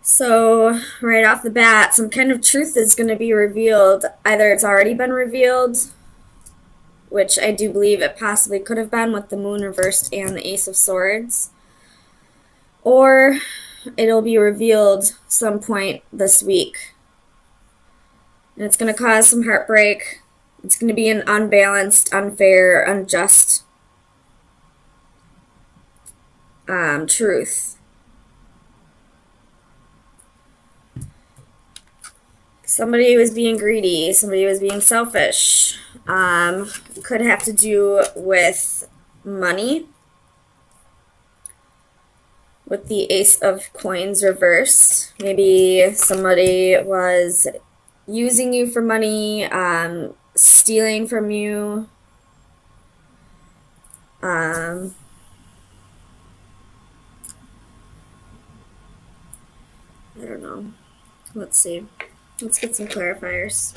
So, right off the bat, some kind of truth is going to be revealed. Either it's already been revealed, which I do believe it possibly could have been with the moon reversed and the Ace of Swords, or it'll be revealed some point this week. And it's going to cause some heartbreak. It's going to be an unbalanced, unfair, unjust truth. Somebody was being greedy. Somebody was being selfish. Could have to do with money. With the Ace of Coins reversed. Maybe somebody was using you for money, stealing from you. I don't know. Let's see. Let's get some clarifiers.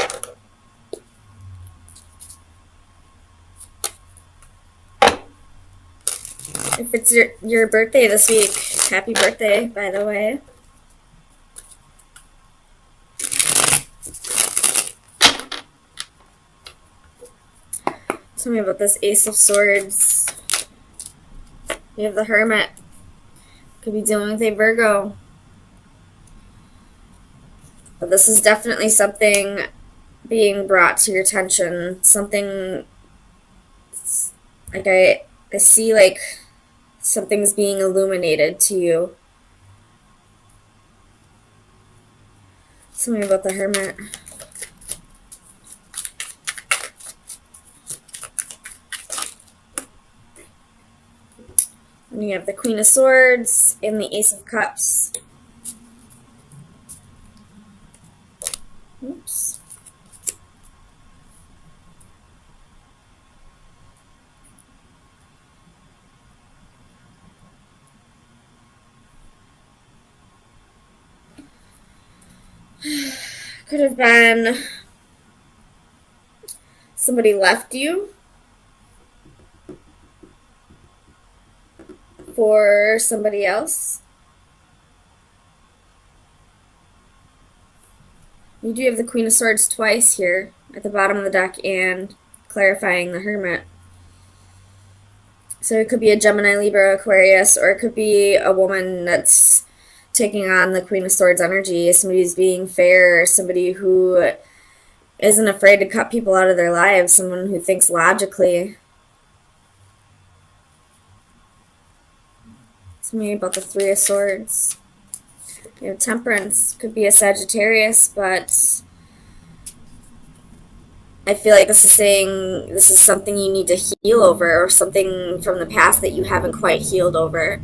If it's your birthday this week, happy birthday, by the way. Tell me about this Ace of Swords. You have the Hermit. Could be dealing with a Virgo. But this is definitely something being brought to your attention. Something, like I see like something's being illuminated to you. Tell me about the Hermit. And you have the Queen of Swords and the Ace of Cups. Oops. Could have been somebody left you for somebody else. You do have the Queen of Swords twice here at the bottom of the deck and clarifying the Hermit. So it could be a Gemini, Libra, Aquarius, or it could be a woman that's taking on the Queen of Swords energy. Somebody who's being fair, somebody who isn't afraid to cut people out of their lives, someone who thinks logically. Tell me about the Three of Swords. You have Temperance. Could be a Sagittarius, but I feel like this is saying this is something you need to heal over, or something from the past that you haven't quite healed over.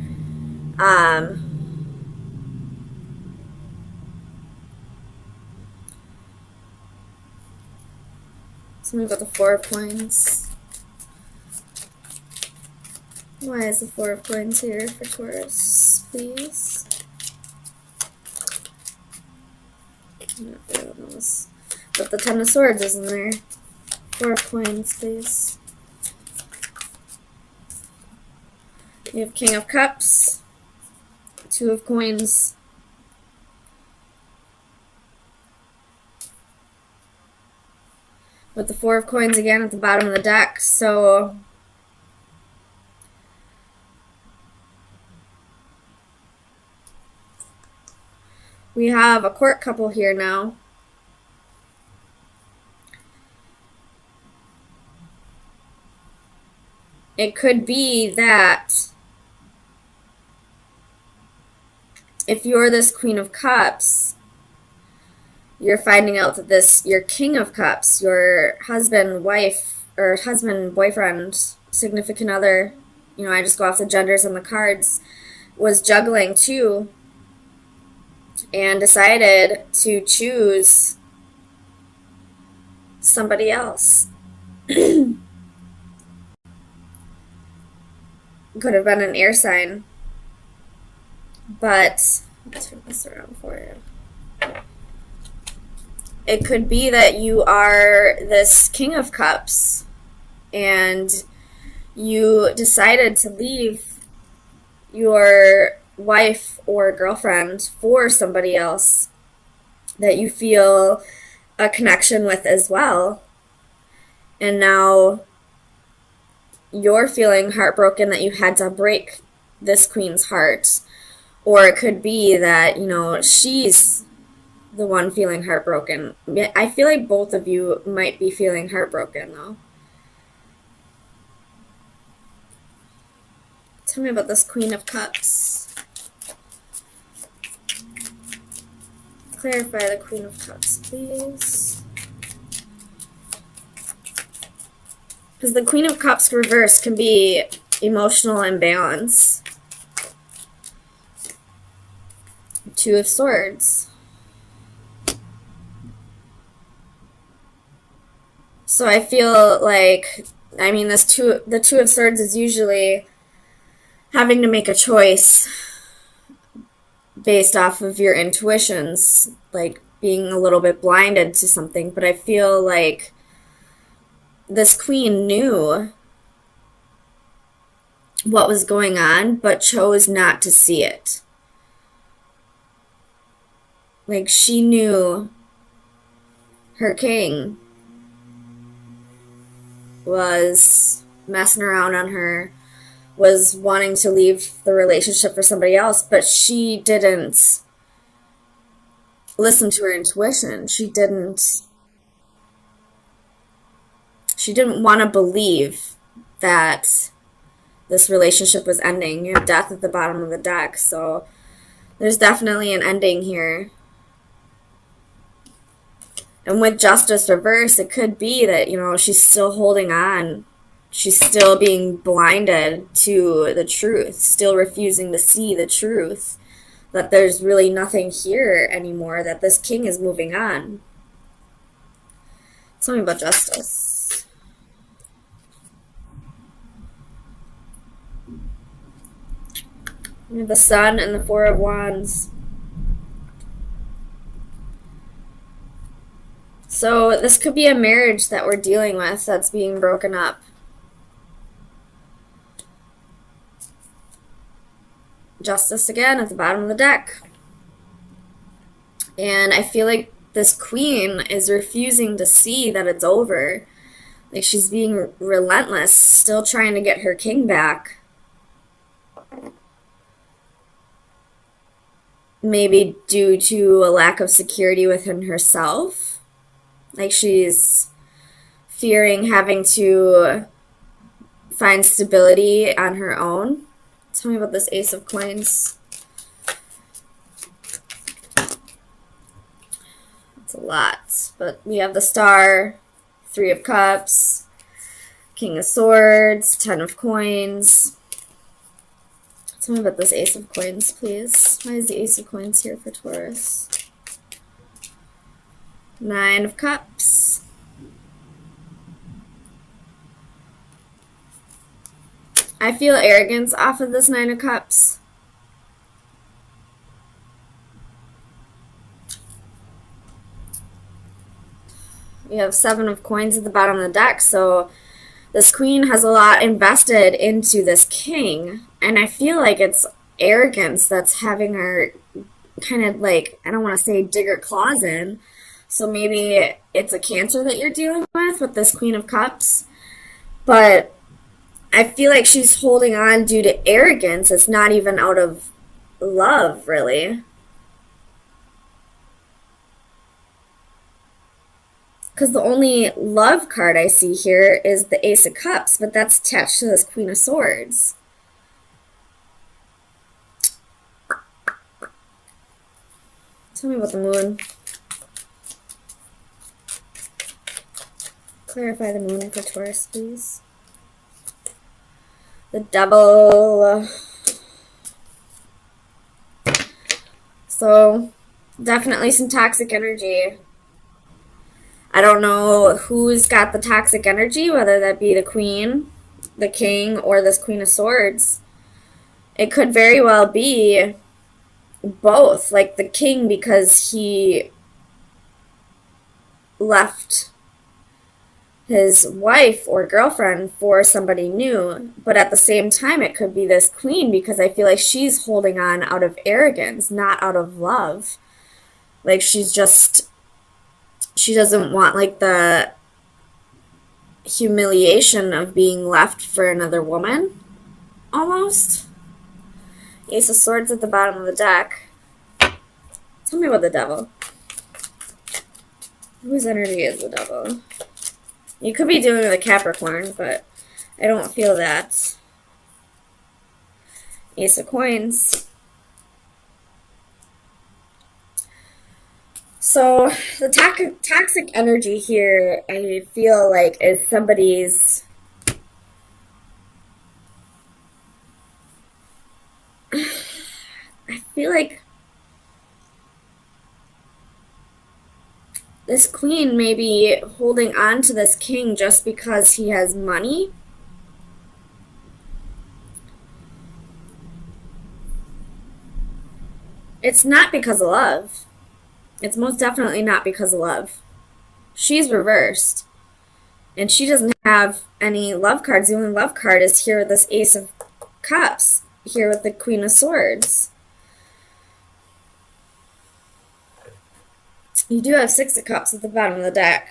Something about the Four of Coins. Why is the Four of Coins here for Taurus, please? But the Ten of Swords isn't there. Four of Coins, please. You have King of Cups, Two of Coins, with the Four of Coins again at the bottom of the deck. So we have a court couple here now. It could be that if you're this Queen of Cups, you're finding out that your King of Cups, your husband, wife, or husband, boyfriend, significant other, I just go off the genders on the cards, was juggling too, and decided to choose somebody else. Could have been an air sign. But I'll turn this around for you. It could be that you are this King of Cups and you decided to leave your wife or girlfriend for somebody else that you feel a connection with as well. And now you're feeling heartbroken that you had to break this queen's heart. Or it could be that, you know, she's the one feeling heartbroken. I feel like both of you might be feeling heartbroken, though. Tell me about this Queen of Cups. Clarify the Queen of Cups, please. Because the Queen of Cups reverse can be emotional imbalance. Two of Swords. So I feel like, I mean, the Two of Swords is usually having to make a choice based off of your intuitions, like being a little bit blinded to something. But I feel like this queen knew what was going on, but chose not to see it. Like, she knew her king was messing around on her, was wanting to leave the relationship for somebody else, but she didn't listen to her intuition. She didn't want to believe that this relationship was ending. You have death at the bottom of the deck, so there's definitely an ending here. And with Justice reverse, it could be that, you know, she's still holding on. She's still being blinded to the truth, still refusing to see the truth, that there's really nothing here anymore, that this king is moving on. Tell me about Justice. We have the Sun and the Four of Wands. So this could be a marriage that we're dealing with that's being broken up. Justice again at the bottom of the deck. And I feel like this queen is refusing to see that it's over. Like, she's being relentless, still trying to get her king back. Maybe due to a lack of security within herself. Like, she's fearing having to find stability on her own. Tell me about this Ace of Coins. It's a lot. But we have the Star, Three of Cups, King of Swords, Ten of Coins. Tell me about this Ace of Coins, please. Why is the Ace of Coins here for Taurus? Nine of Cups. I feel arrogance off of this Nine of Cups. We have Seven of Coins at the bottom of the deck, so this queen has a lot invested into this king, and I feel like it's arrogance that's having her kind of, like, I don't want to say dig her claws in. So maybe it's a Cancer that you're dealing with this Queen of Cups. But I feel like she's holding on due to arrogance. It's not even out of love, really. Because the only love card I see here is the Ace of Cups, but that's attached to this Queen of Swords. Tell me about the Moon. Clarify the Moon for Taurus, please. The Devil. So, definitely some toxic energy. I don't know who's got the toxic energy, whether that be the Queen, the King, or this Queen of Swords. It could very well be both. Like the King, because he left his wife or girlfriend for somebody new, but at the same time it could be this queen because I feel like she's holding on out of arrogance, not out of love. Like she doesn't want like the humiliation of being left for another woman, almost. Ace of Swords at the bottom of the deck. Tell me about the devil. Whose energy is the devil? You could be dealing with a Capricorn, but I don't feel that. Ace of Coins. So the toxic energy here, I feel like, is somebody's... I feel like this queen may be holding on to this king just because he has money. It's not because of love. It's most definitely not because of love. She's reversed. And she doesn't have any love cards. The only love card is here with this Ace of Cups. Here with the Queen of Swords. You do have Six of Cups at the bottom of the deck.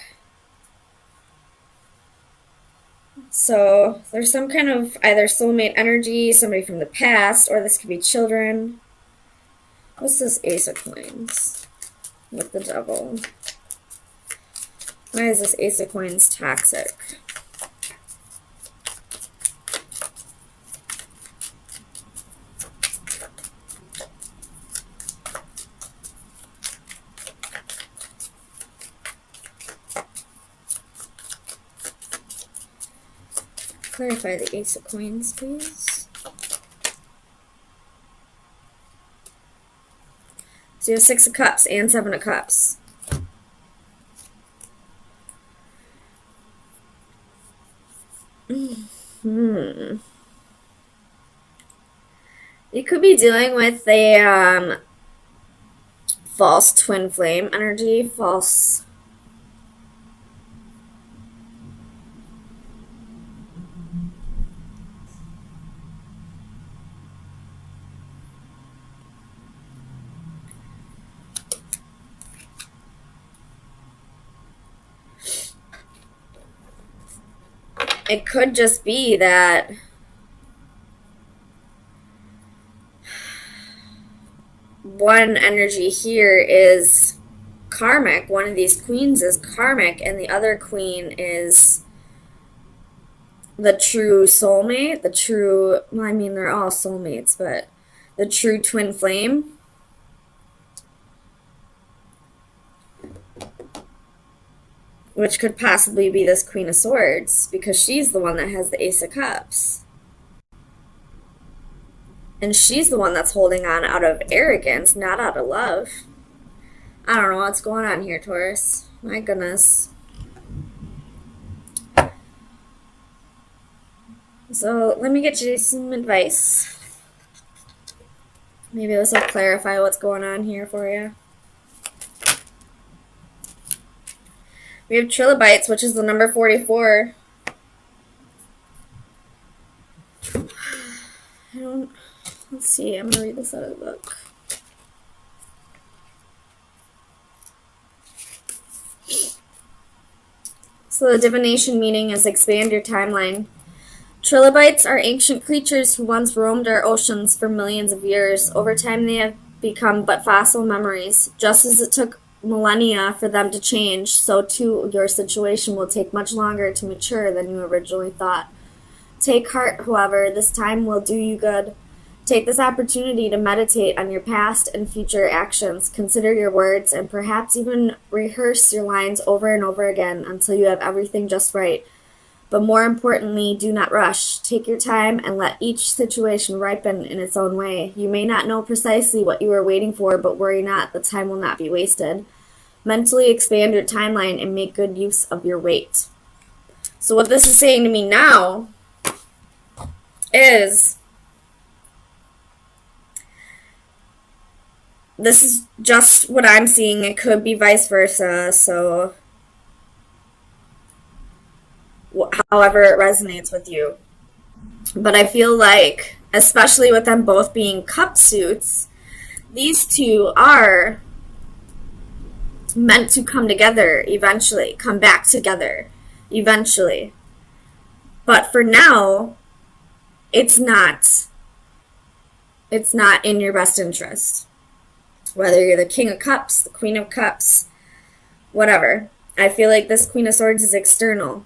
So there's some kind of either soulmate energy, somebody from the past, or this could be children. What's this Ace of Coins with the devil? Why is this Ace of Coins toxic? Clarify the Ace of Coins, please. So you have Six of Cups and Seven of Cups. You could be dealing with a false twin flame energy, false... It could just be that one energy here is karmic. One of these queens is karmic, and the other queen is the true soulmate, the true, well, I mean, they're all soulmates, but the true twin flame. Which could possibly be this Queen of Swords, because she's the one that has the Ace of Cups. And she's the one that's holding on out of arrogance, not out of love. I don't know what's going on here, Taurus. My goodness. So let me get you some advice. Maybe this will clarify what's going on here for you. We have trilobites, which is the number 44. Let's see, I'm going to read this out of the book. So the divination meaning is expand your timeline. Trilobites are ancient creatures who once roamed our oceans for millions of years. Over time, they have become but fossil memories. Just as it took millennia for them to change, so too your situation will take much longer to mature than you originally thought. Take heart, however, this time will do you good. Take this opportunity to meditate on your past and future actions. Consider your words and perhaps even rehearse your lines over and over again until you have everything just right. But more importantly, do not rush. Take your time and let each situation ripen in its own way. You may not know precisely what you are waiting for, but worry not, the time will not be wasted. Mentally expand your timeline and make good use of your weight. So what this is saying to me now is, this is just what I'm seeing. It could be vice versa. So however it resonates with you. But I feel like, especially with them both being cup suits, these two are meant to come together eventually, come back together eventually. But for now, it's not in your best interest. Whether you're the King of Cups, the Queen of Cups, whatever. I feel like this Queen of Swords is external.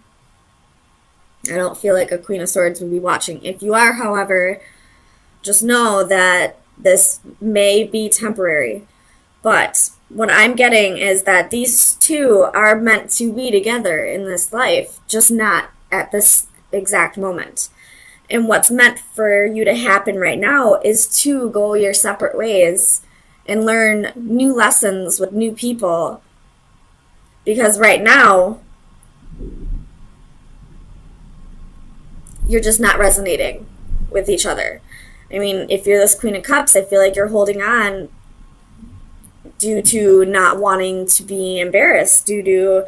I don't feel like a Queen of Swords would be watching. If you are, however, just know that this may be temporary. But what I'm getting is that these two are meant to be together in this life, just not at this exact moment. And what's meant for you to happen right now is to go your separate ways and learn new lessons with new people. Because right now, you're just not resonating with each other. I mean, if you're this Queen of Cups, I feel like you're holding on due to not wanting to be embarrassed, due to,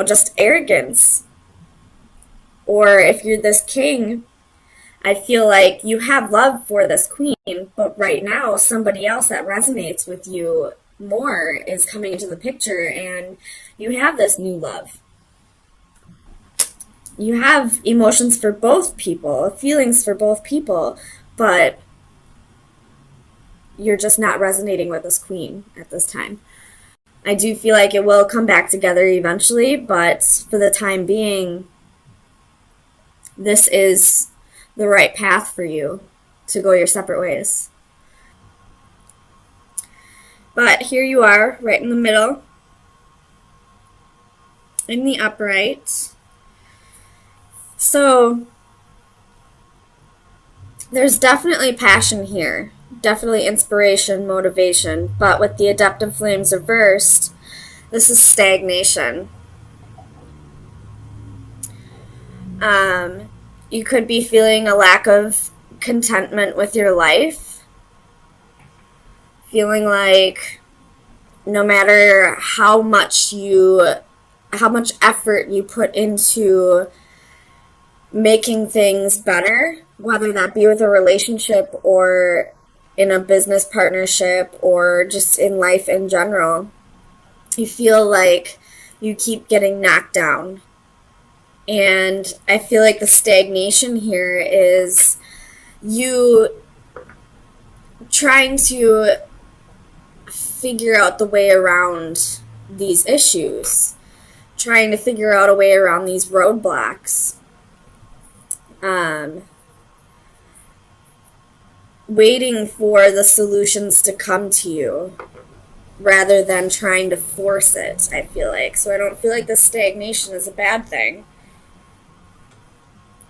just arrogance. Or if you're this King, I feel like you have love for this Queen, but right now somebody else that resonates with you more is coming into the picture, and you have this new love. You have emotions for both people, feelings for both people, but you're just not resonating with this Queen at this time. I do feel like it will come back together eventually, but for the time being, this is the right path for you to go your separate ways. But here you are, right in the middle, in the upright. So there's definitely passion here, definitely inspiration, motivation, but with the Adaptive Flames reversed, this is stagnation. You could be feeling a lack of contentment with your life, feeling like no matter how much effort you put into making things better, whether that be with a relationship or in a business partnership or just in life in general, you feel like you keep getting knocked down. And I feel like the stagnation here is you trying to figure out the way around these issues, trying to figure out a way around these roadblocks. Waiting for the solutions to come to you rather than trying to force it, I feel like. So I don't feel like this stagnation is a bad thing.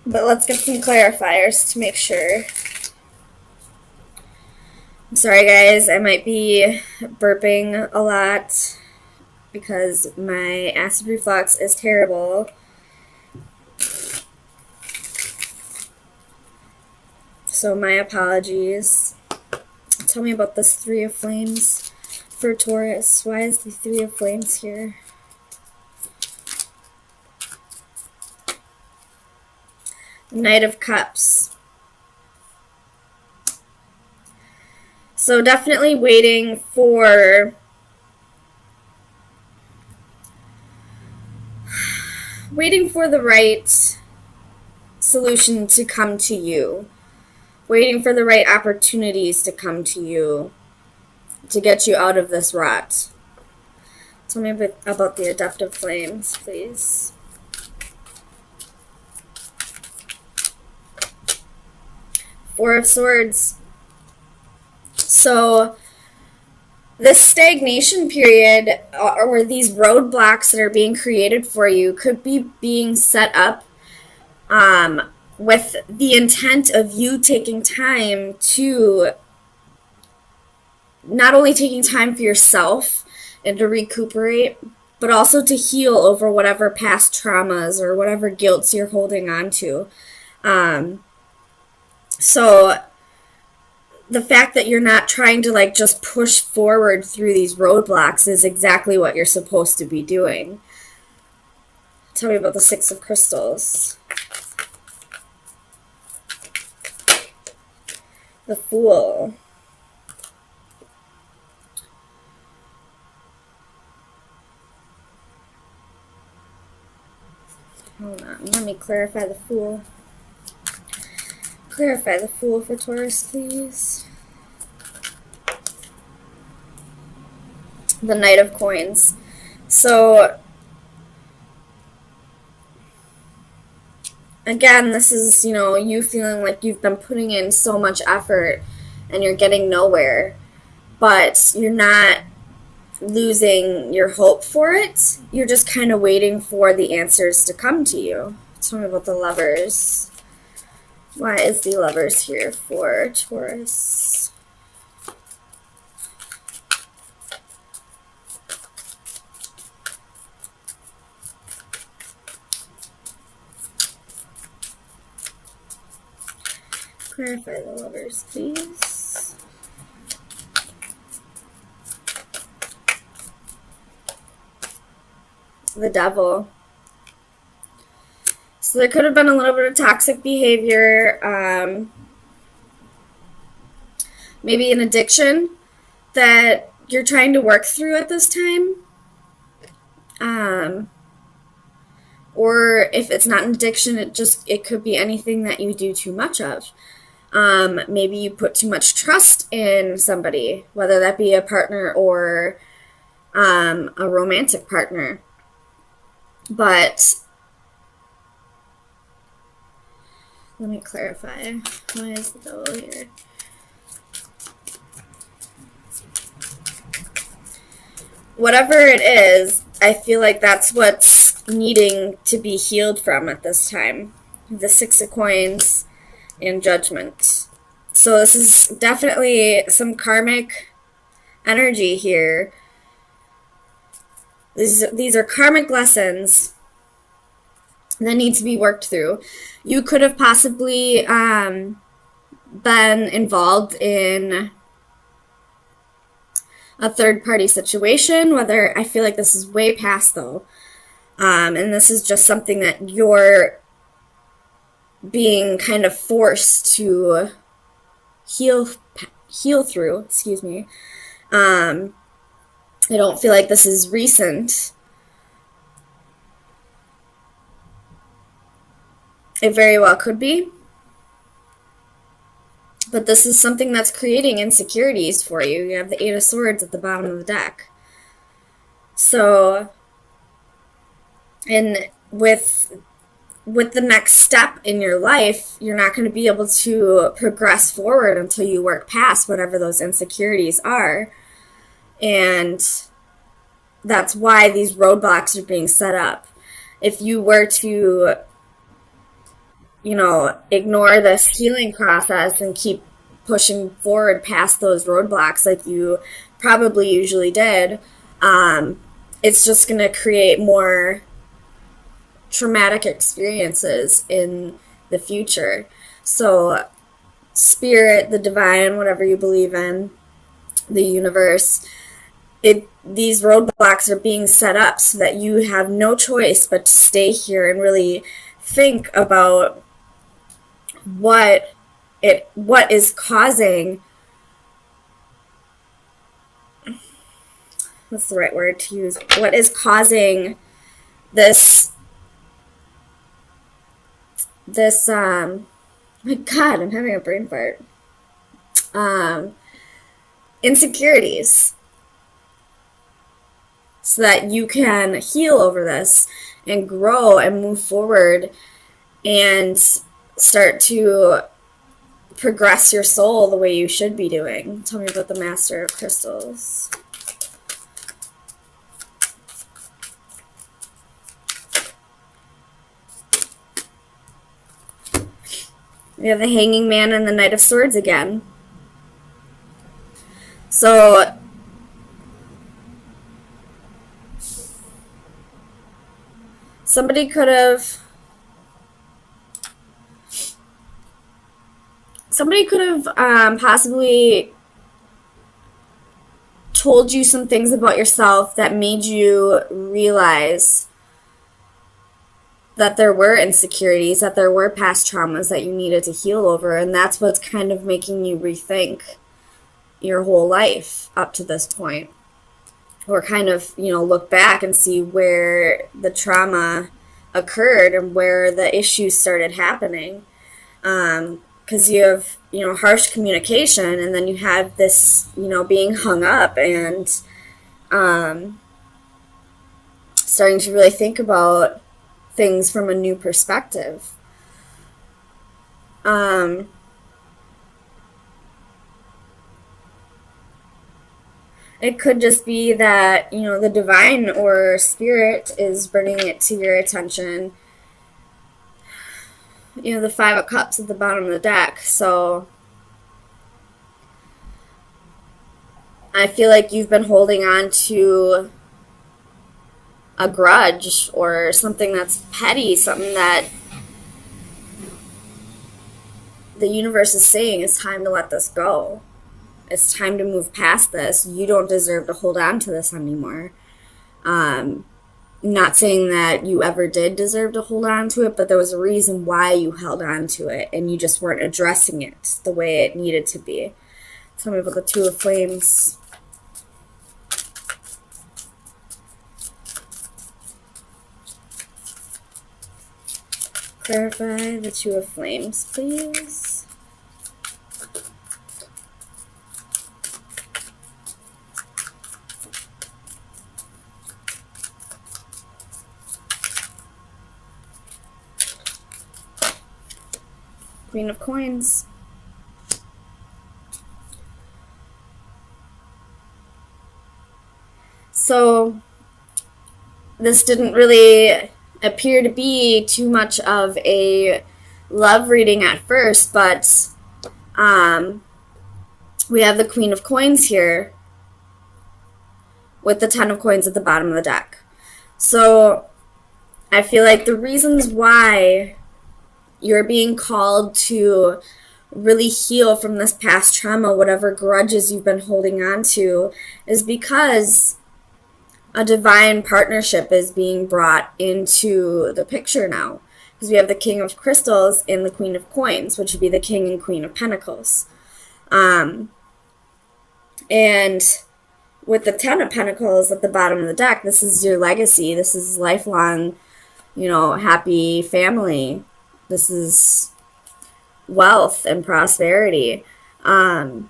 But let's get some clarifiers to make sure. I'm sorry, guys. I might be burping a lot because my acid reflux is terrible. So my apologies. Tell me about this Three of Flames for Taurus. Why is the Three of Flames here? Knight of Cups. So definitely waiting for the right solution to come to you. Waiting for the right opportunities to come to you to get you out of this rut. Tell me a bit about the Adaptive Flames, please. Four of Swords. So this stagnation period or these roadblocks that are being created for you could be being set up with the intent of you taking time to not only taking time for yourself and to recuperate, but also to heal over whatever past traumas or whatever guilts you're holding on to. So the fact that you're not trying to just push forward through these roadblocks is exactly what you're supposed to be doing. Tell me about the Six of Crystals. The Fool. Hold on, let me clarify the Fool. Clarify the Fool for Taurus, please. The Knight of Coins. So, again, this is, you know, you feeling like you've been putting in so much effort and you're getting nowhere, but you're not losing your hope for it. You're just kind of waiting for the answers to come to you. Tell me about the Lovers. Why is the Lovers here for Taurus? Clarify the Lovers, please. The Devil. So there could have been a little bit of toxic behavior, maybe an addiction that you're trying to work through at this time. Or if it's not an addiction, it could be anything that you do too much of. Maybe you put too much trust in somebody, whether that be a partner or a romantic partner. But let me clarify. Why is the Devil here? Whatever it is, I feel like that's what's needing to be healed from at this time. The Six of Coins and Judgment. So this is definitely some karmic energy here. These are karmic lessons that need to be worked through. You could have possibly been involved in a third-party situation, whether I feel like this is way past, though. And this is just something that you're being kind of forced to heal through, excuse me. I don't feel like this is recent. It very well could be. But this is something that's creating insecurities for you. You have the Eight of Swords at the bottom of the deck. So, and with the next step in your life, you're not going to be able to progress forward until you work past whatever those insecurities are. And that's why these roadblocks are being set up. If you were to, you know, ignore this healing process and keep pushing forward past those roadblocks like you probably usually did, it's just going to create more traumatic experiences in the future. So spirit, the divine, whatever you believe in, the universe, these roadblocks are being set up so that you have no choice but to stay here and really think about what is causing, what's the right word to use, what is causing this my God, I'm having a brain fart. Insecurities. So that you can heal over this and grow and move forward and start to progress your soul the way you should be doing. Tell me about the Master of Crystals. We have the Hanging Man and the Knight of Swords again. So somebody could have possibly told you some things about yourself that made you realize that there were insecurities, that there were past traumas that you needed to heal over, and that's what's kind of making you rethink your whole life up to this point. Or kind of, look back and see where the trauma occurred and where the issues started happening. Because you have, harsh communication, and then you have this, being hung up and starting to really think about things from a new perspective. It could just be that, the divine or spirit is bringing it to your attention. The Five of Cups at the bottom of the deck. So I feel like you've been holding on to a grudge or something that's petty, something that the universe is saying it's time to let this go. It's time to move past this. You don't deserve to hold on to this anymore. Not saying that you ever did deserve to hold on to it, but there was a reason why you held on to it, and you just weren't addressing it the way it needed to be. Tell me about the Two of Flames. Clarify the Two of Flames, please. Queen of Coins. So this didn't really appear to be too much of a love reading at first, but we have the Queen of Coins here with the Ten of Coins at the bottom of the deck. So I feel like the reasons why you're being called to really heal from this past trauma, whatever grudges you've been holding on to, is because a divine partnership is being brought into the picture now. Because we have the King of Crystals and the Queen of Coins, which would be the King and Queen of Pentacles. And with the Ten of Pentacles at the bottom of the deck, this is your legacy. This is lifelong, happy family. This is wealth and prosperity. And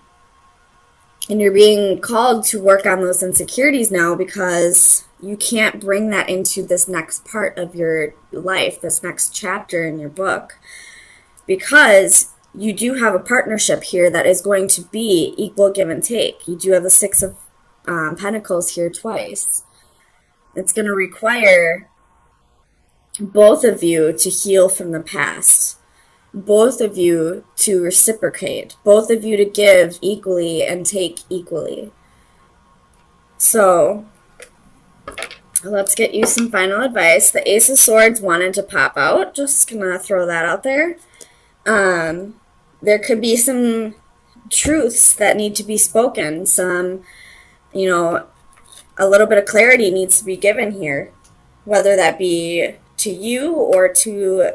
you're being called to work on those insecurities now, because you can't bring that into this next part of your life, this next chapter in your book, because you do have a partnership here that is going to be equal give and take. You do have the Six of Pentacles here twice. It's going to require both of you to heal from the past, both of you to reciprocate, both of you to give equally and take equally. So let's get you some final advice. The Ace of Swords wanted to pop out. Just gonna throw that out there. There could be some truths that need to be spoken. Some, a little bit of clarity needs to be given here, whether that be to you or to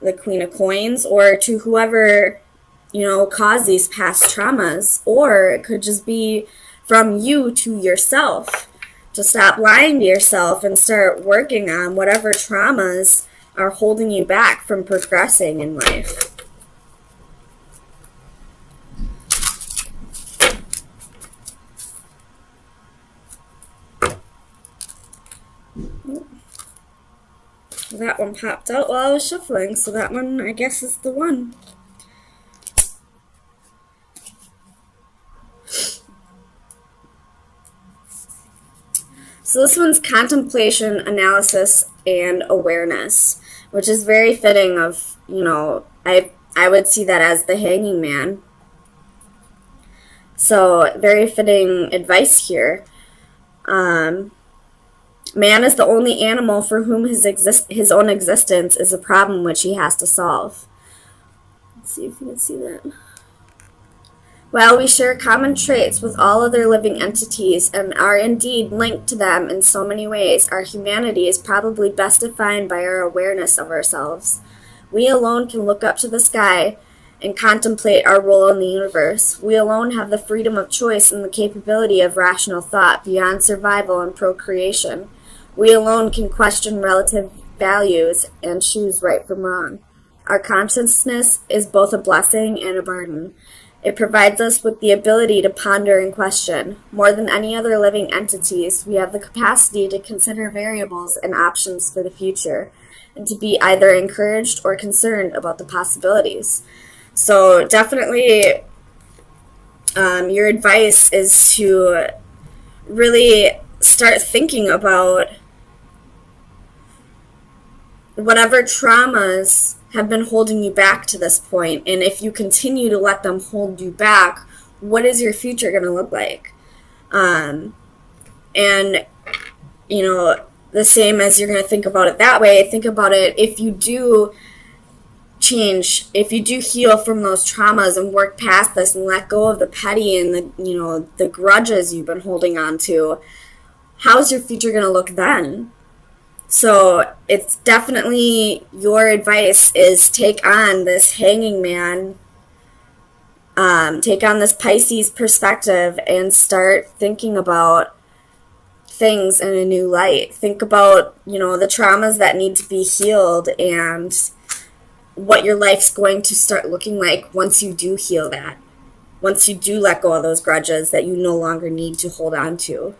the Queen of Coins or to whoever, caused these past traumas. Or it could just be from you to yourself, to stop lying to yourself and start working on whatever traumas are holding you back from progressing in life. That one popped out while I was shuffling, so that one, I guess, is the one. So this one's contemplation, analysis, and awareness, which is very fitting of, I would see that as the Hanging Man. So very fitting advice here. Man is the only animal for whom his own existence is a problem which he has to solve. Let's see if you can see that. While we share common traits with all other living entities and are indeed linked to them in so many ways, our humanity is probably best defined by our awareness of ourselves. We alone can look up to the sky and contemplate our role in the universe. We alone have the freedom of choice and the capability of rational thought beyond survival and procreation. We alone can question relative values and choose right from wrong. Our consciousness is both a blessing and a burden. It provides us with the ability to ponder and question. More than any other living entities, we have the capacity to consider variables and options for the future, and to be either encouraged or concerned about the possibilities. So definitely, your advice is to really start thinking about whatever traumas have been holding you back to this point, and if you continue to let them hold you back, what is your future going to look like? And you know, the same as you're going to think about it that way, think about it if you do change, if you do heal from those traumas and work past this and let go of the petty and the grudges you've been holding on to, how's your future going to look then? So it's definitely your advice is take on this hanging man, take on this Pisces perspective and start thinking about things in a new light. Think about, the traumas that need to be healed and what your life's going to start looking like once you do heal that. Once you do let go of those grudges that you no longer need to hold on to.